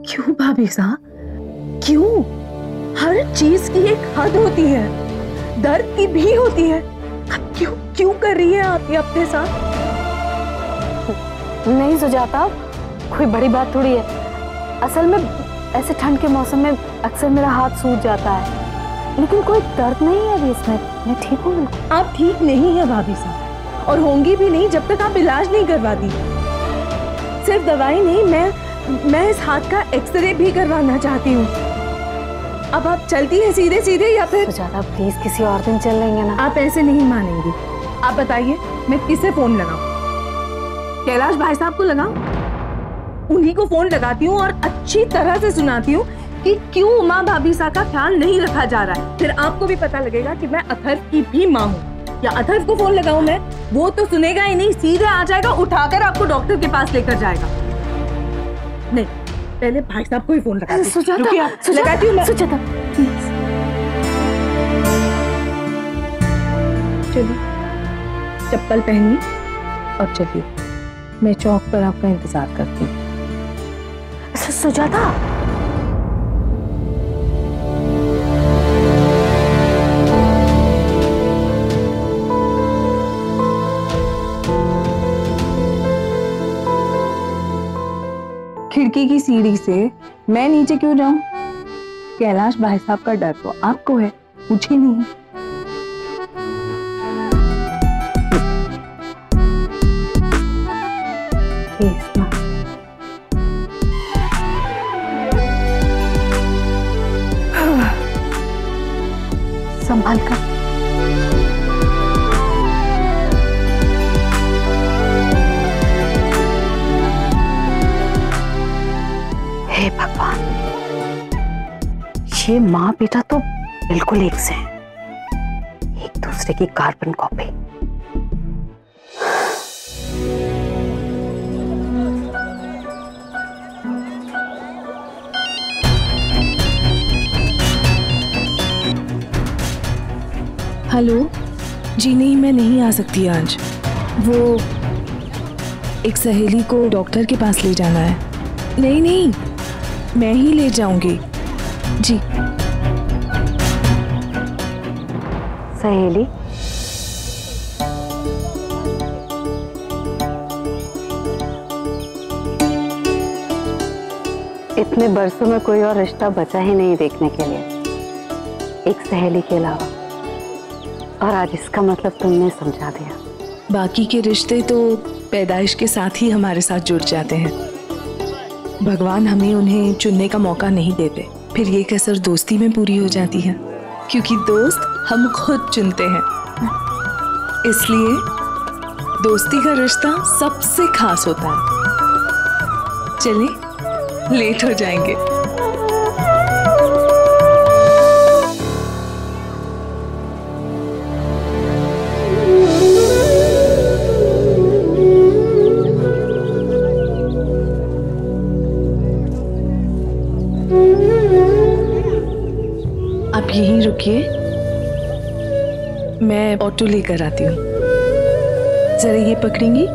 क्यों भाभी साहब, क्यों? हर चीज की एक हद होती है, दर्द की भी होती है। अब क्यों क्यों कर रही है आप ये अपने साथ? नहीं सुजाता, कोई बड़ी बात थोड़ी है। असल में ऐसे ठंड के मौसम में अक्सर मेरा हाथ सूज जाता है, लेकिन कोई दर्द नहीं है अभी इसमें। मैं ठीक हूँ बिल्कुल। आप ठीक नहीं है भाभी साहब, और होंगी भी नहीं जब तक आप इलाज नहीं करवाती। सिर्फ दवाई नहीं, मैं इस हाथ का एक्सरे भी करवाना चाहती हूँ। अब आप चलती हैं सीधे सीधे या फिर? सुजाता प्लीज किसी और दिन चल लेंगे ना। आप ऐसे नहीं मानेंगी। आप बताइए मैं किसे फोन लगाऊं? कैलाश भाई साहब को लगाऊं? उन्हीं को फोन लगाती हूँ और अच्छी तरह से सुनाती हूँ कि क्यों उमा भाभी साहब का ख्याल नहीं रखा जा रहा है। फिर आपको भी पता लगेगा कि मैं अथर्व की भी माँ हूँ। या अथर्व को फोन लगाऊं मैं? वो तो सुनेगा ही नहीं, सीधे आ जाएगा, उठाकर आपको डॉक्टर के पास लेकर जाएगा। नहीं, पहले भाई साहब को ही फोन लगाती हूँ। लगाती हूँ मैं। सुजाता चलिए, चप्पल पहनिए और चलिए, मैं चौक पर आपका इंतजार करती हूँ। सुजाता खिड़की की सीढ़ी से मैं नीचे क्यों जाऊं? कैलाश भाई साहब का डर तो आपको है, मुझे नहीं। संभाल कर। हे भगवान, ये माँ बेटा तो बिल्कुल एक से हैं, एक दूसरे की कार्बन कॉपी। हेलो जी, नहीं मैं नहीं आ सकती आज। वो एक सहेली को डॉक्टर के पास ले जाना है। नहीं नहीं, मैं ही ले जाऊंगी जी। सहेली? इतने बरसों में कोई और रिश्ता बचा ही नहीं देखने के लिए, एक सहेली के अलावा। और आज इसका मतलब तुमने समझा दिया। बाकी के रिश्ते तो पैदाइश के साथ ही हमारे साथ जुड़ जाते हैं। भगवान हमें उन्हें चुनने का मौका नहीं देते, फिर ये कसर दोस्ती में पूरी हो जाती है, क्योंकि दोस्त हम खुद चुनते हैं। इसलिए दोस्ती का रिश्ता सबसे खास होता है। चलिए, लेट हो जाएंगे। आप यहीं रुकिए, मैं ऑटो लेकर आती हूँ। जरा ये पकड़ेंगी?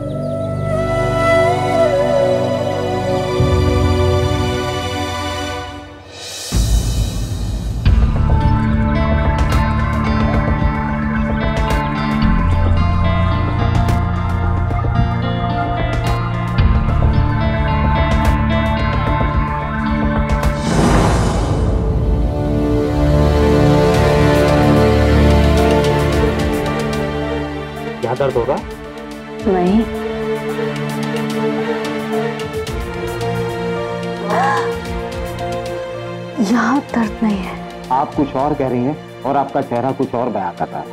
दर्द होगा? नहीं। यहाँ दर्द नहीं है। आप कुछ और कह रही हैं और आपका चेहरा कुछ और बयां कर रहा है।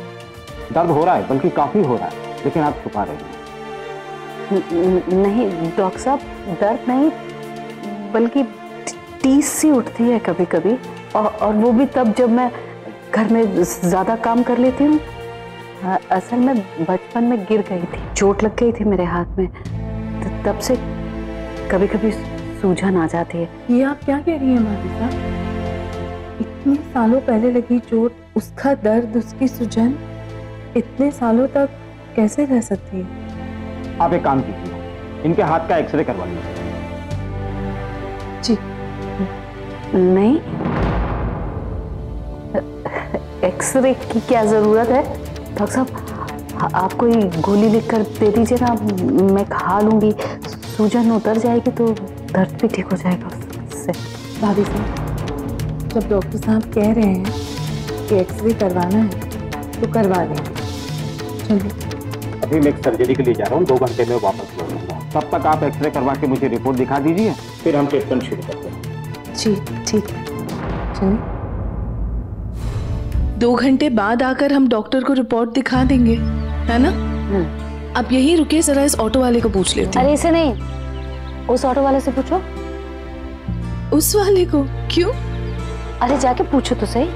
दर्द हो रहा है, बल्कि काफी हो रहा है, लेकिन आप छुपा रही हैं। नहीं डॉक्टर साहब, दर्द नहीं, बल्कि टीस सी उठती है कभी कभी, और वो भी तब जब मैं घर में ज्यादा काम कर लेती हूँ। असल में बचपन में गिर गई थी, चोट लग गई थी मेरे हाथ में, तब से कभी कभी सूजन आ जाती है। ये आप क्या कह रही हैं भाभी साहब? इतने सालों पहले लगी चोट, उसका दर्द, उसकी सूजन इतने सालों तक कैसे रह सकती है? आप एक काम कीजिए, इनके हाथ का एक्सरे करवा लीजिए। जी, नहीं, एक्सरे की क्या जरूरत है डॉक्टर साहब? आप कोई गोली लिखकर दे दीजिए ना, मैं खा लूंगी, सूजन उतर जाएगी तो दर्द भी ठीक हो जाएगा उससे। भाभी साहब, जब डॉक्टर साहब कह रहे हैं कि एक्सरे करवाना है तो करवा देंगे। चलिए। अभी मैं एक सर्जरी के लिए जा रहा हूँ, 2 घंटे में वापस लौटूंगा। तब तक आप एक्सरे करवा के मुझे रिपोर्ट दिखा दीजिए, फिर हम ट्रीटमेंट शुरू करते हैं। जी ठीक है, चलिए। 2 घंटे बाद आकर हम डॉक्टर को रिपोर्ट दिखा देंगे, है ना? आप यहीं रुकिए, जरा इस ऑटो वाले को पूछ लेते हैं। अरे इसे नहीं, उस ऑटो वाले से पूछो। उस वाले को? क्यों? अरे जाके पूछो तो सही।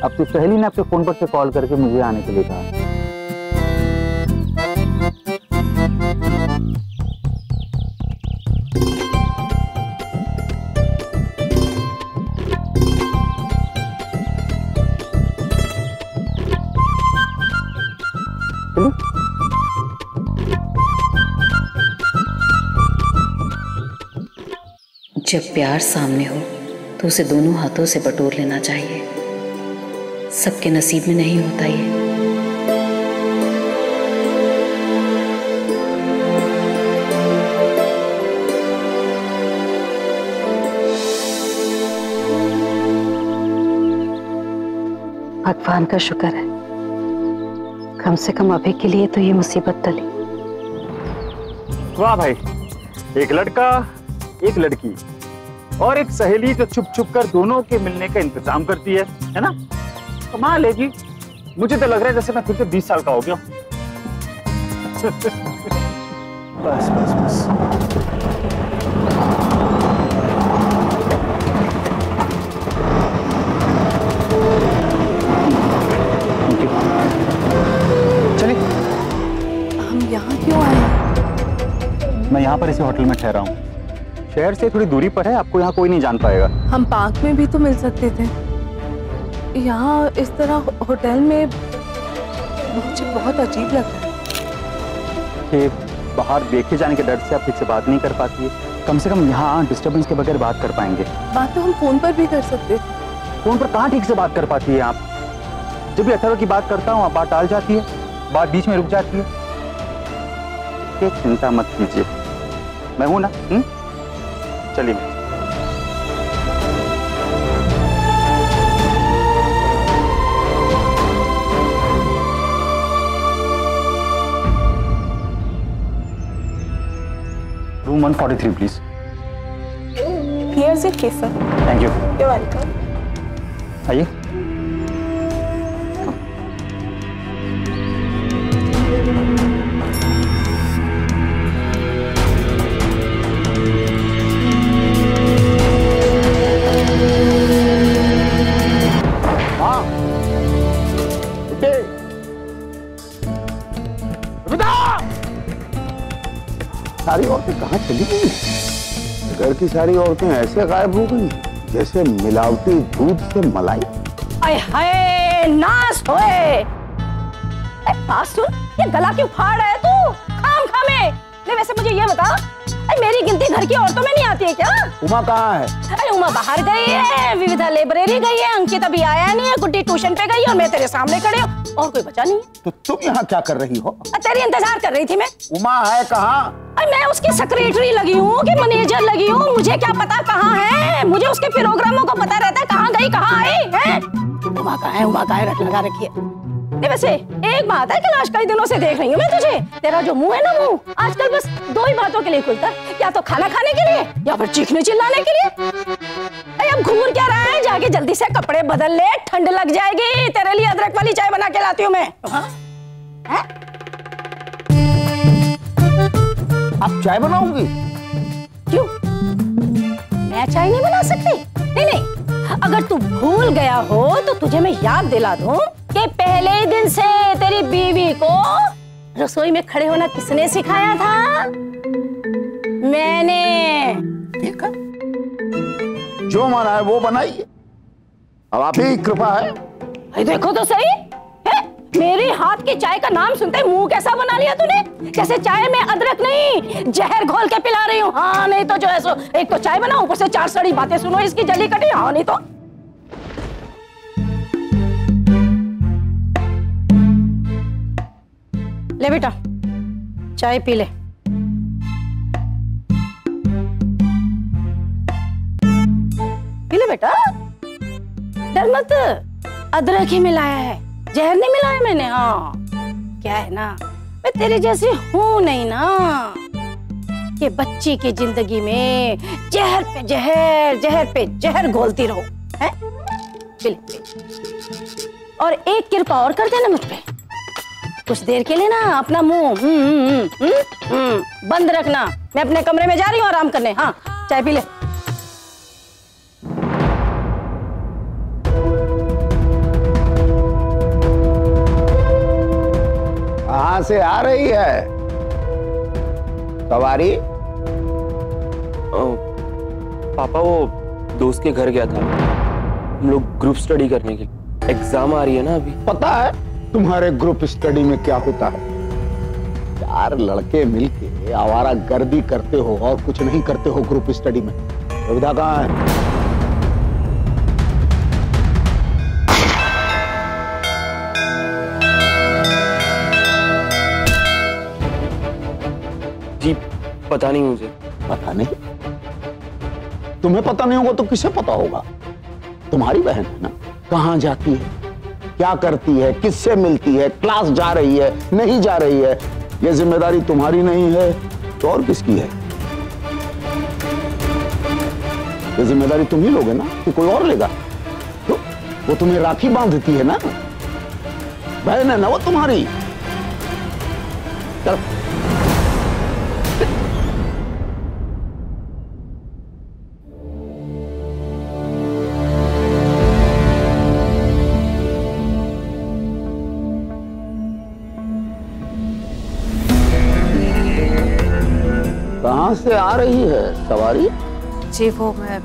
आपकी सहेली ने आपके फोन पर से कॉल करके मुझे आने के लिए कहा। जब प्यार सामने हो तो उसे दोनों हाथों से बटोर लेना चाहिए। सबके नसीब में नहीं होता ये। भगवान का शुक्र है, कम से कम अभी के लिए तो ये मुसीबत टली। वाह भाई, एक लड़का, एक लड़की और एक सहेली जो छुप छुप कर दोनों के मिलने का इंतजाम करती है ना? कमाल है जी। मुझे तो लग रहा है जैसे मैं फिर से 20 साल का हो गया। बस बस बस। चलिए। हम यहाँ क्यों आए हैं? मैं यहाँ पर इसी होटल में ठहरा हूँ। शहर से थोड़ी दूरी पर है, आपको यहाँ कोई नहीं जान पाएगा। हम पार्क में भी तो मिल सकते थे, यहाँ इस तरह होटल में मुझे बहुत अजीब लग रहा है। कि बाहर देखे जाने के डर से आप ठीक से बात नहीं कर पाती है। कम से कम यहाँ डिस्टर्बेंस के बगैर बात कर पाएंगे। बात तो हम फोन पर भी कर सकते थे। फोन पर कहाँ ठीक से बात कर पाती है आप? जब भी अथर्व की बात करता हूँ आप बात टाल जाती है, बात बीच में रुक जाती है। कि चिंता मत कीजिए, मैं हूं ना। चलिए। Room 143 please. Here's your key, sir. Thank you. You're welcome. आइए। सारी औरतें कहाँ चली गई? घर की सारी औरतें ऐसे गायब हो गई जैसे मिलावटी दूध से मलाई। आय हाय, नाश होए। बात सुन, ये गला क्यों फाड़ रहा है तू? खाम खामे। नहीं वैसे मुझे ये बता, मेरी गिनती घर की औरतों में नहीं आती है क्या? उमा कहाँ है? अरे उमा बाहर गई है, विविधा लाइब्रेरी गई है, अंकित अभी आया नहीं है, गुड्डी ट्यूशन पे गई है और मैं तेरे सामने खड़े हूँ और कोई बचा नहीं है। तो तुम यहाँ क्या कर रही हो? तेरी इंतजार कर रही थी मैं। उमा है कहाँ? मैं उसकी सेक्रेटरी लगी हूँ कि मैनेजर लगी हूँ, मुझे क्या पता कहाँ है? मुझे उसके प्रोग्रामों को पता रहता है कहाँ गई कहाँ आई है। उमा कहाँ है रट लगा रखी है। नहीं वैसे एक बात है कैलाश, कई दिनों से देख रही हूँ मैं तुझे, तेरा जो मुंह है ना मुंह आजकल बस 2 ही बातों के लिए खुलता है, या तो खाना खाने के लिए या फिर चीखने चिल्लाने के लिए। अब घूर क्या रहा है? जाके जल्दी से कपड़े बदल ले, ठंड लग जाएगी। तेरे लिए अदरक वाली चाय बना के लाती हूँ मैं। आप चाय बनाओगी? क्यों, मैं चाय नहीं बना सकती? नहीं नहीं, अगर तू भूल गया हो तो तुझे मैं याद दिला दूं कि पहले ही दिन से तेरी बीवी को रसोई में खड़े होना किसने सिखाया था? मैंने। ठीक है, जो माना है वो बनाइए, अब आप ही कृपा है। अरे देखो तो सही है? मेरे हाथ की चाय का नाम सुनते ही मुंह कैसा बना लिया तूने? जैसे चाय में अदरक नहीं जहर घोल के पिला रही हूँ। हाँ नहीं तो जो है सो एक तो चाय बनाओ, ऊपर से 4 सड़ी बातें सुनो इसकी जली कटी। हाँ नहीं तो ले बेटा चाय पी ले। पी ले बेटा, डर मत, अदरक ही मिलाया है, जहर नहीं मिलाया मैंने। हाँ क्या है ना, मैं तेरे जैसी हूं नहीं ना कि बच्ची की जिंदगी में जहर पे जहर जहर पे जहर घोलती रहो है। और एक कृपा और कर देना मुझ पे, कुछ देर के लिए ना अपना मुंह बंद रखना। मैं अपने कमरे में जा रही हूँ आराम करने। हाँ चाय पी ले। कहां से आ रही है सवारी? पापा वो दोस्त के घर गया था, हम लोग ग्रुप स्टडी करने के लिए। एग्जाम आ रही है ना अभी। पता है तुम्हारे ग्रुप स्टडी में क्या होता है? 4 लड़के मिलके आवारा गर्दी करते हो और कुछ नहीं करते हो ग्रुप स्टडी में। सुविधा कहाँ है? जी पता नहीं मुझे। पता नहीं? तुम्हें पता नहीं होगा तो किसे पता होगा? तुम्हारी बहन है ना, कहाँ जाती है, क्या करती है, किससे मिलती है, क्लास जा रही है नहीं जा रही है, ये जिम्मेदारी तुम्हारी नहीं है तो और किसकी है? ये जिम्मेदारी तुम ही लोगे ना कि कोई और लेगा? तो वो तुम्हें राखी बांधती है ना, बहन है ना वो तुम्हारी। चल कहां से आ रही है सवारी? जी वो मैं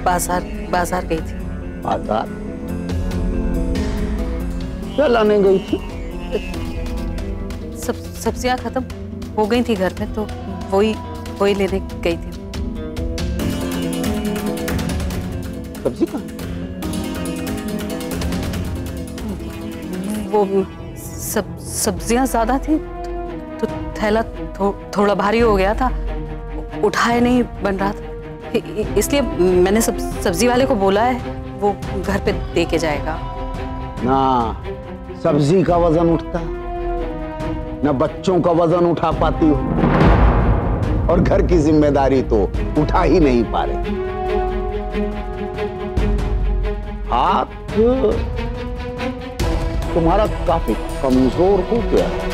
बाजार गई थी। बाजार? क्या लाने गई थी? सब्जियां खत्म हो गई थी घर में तो वही लेने गई थी। सब्जी कहाँ? वो सब्जियां ज्यादा थी तो थैला थोड़ा भारी हो गया था, उठाए नहीं बन रहा था, इसलिए मैंने सब्जी वाले को बोला है, वो घर पे दे के जाएगा। ना सब्जी का वजन उठता, ना बच्चों का वजन उठा पाती हो, और घर की जिम्मेदारी तो उठा ही नहीं पा रहे। हाथ तुम्हारा काफी कमजोर हो गया है।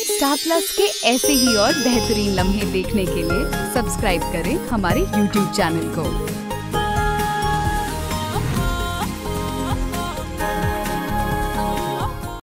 स्टार प्लस के ऐसे ही और बेहतरीन लम्हे देखने के लिए सब्सक्राइब करें हमारे YouTube चैनल को।